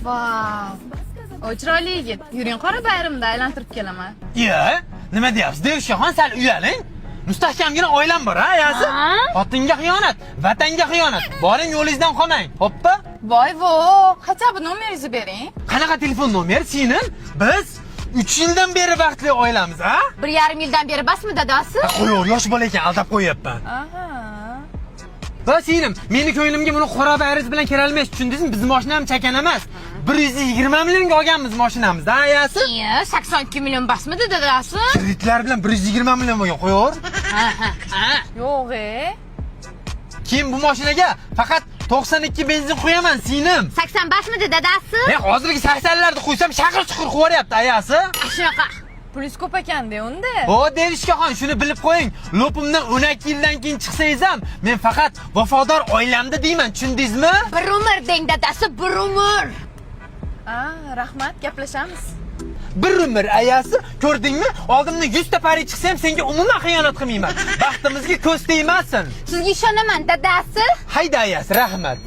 Vau. O chiroyli yigit. Yuring qora bayramda aylantirib kelaman. Iya, nima deyapsiz? Devshixon sal uyaling. Mustahkamgina oilam bor, ha, yasi? Xotinga xiyonat, vatanga xiyonat. Boring yo'lingizdan qolmang. Xo'pmi? Voy-vo, qachon bu nomeringizni bering? Qanaqa telefon nomeri singlim? Biz 3 yildan beri baxtli oilamiz, ha? 1,5 yildan beri basmi dadasi? Qo'yur, yosh bola ekan, aldab qo'yapman. Aha. Va singlim, meni ko'nglimga buni qora bayriz bilan kirolmaysiz, tushundingizmi? Bizning mashinam chakan emas. 120 millionga olganmiz mashinamizni, ha, yasi? Iya, 82 million basmidi dadasi? Kreditlar bilan 120 million bo'lgan, qo'yur. Yo'q-e. Keyin bu mashinaga faqat 92 benzin qo'yaman, singlim. 80 basmidi dadasi? Hozirgi 80larni qo'ysam shaqir-chuqur qo'yaryapti, ayasi. Shunaqa. Pulingiz ko'p ekan-da unda. O, Derishkaxon, shuni bilib qo'ying. Lopimdan 12 yildan keyin chiqsangiz ham, men faqat vafodor oilamda deyman, tushundingizmi? Bir umr deng dadasi, bir umr. Rahmat, gaplashamiz. Bir umr ayasi, ko'rdingmi? Oldimdan 100 ta pari chiqsa ham senga umuman xiyonat qilmayman. Baxtimizga ko'z tegmasin. Sizga ishonaman dadasi. Hayda ayasi, rahmat.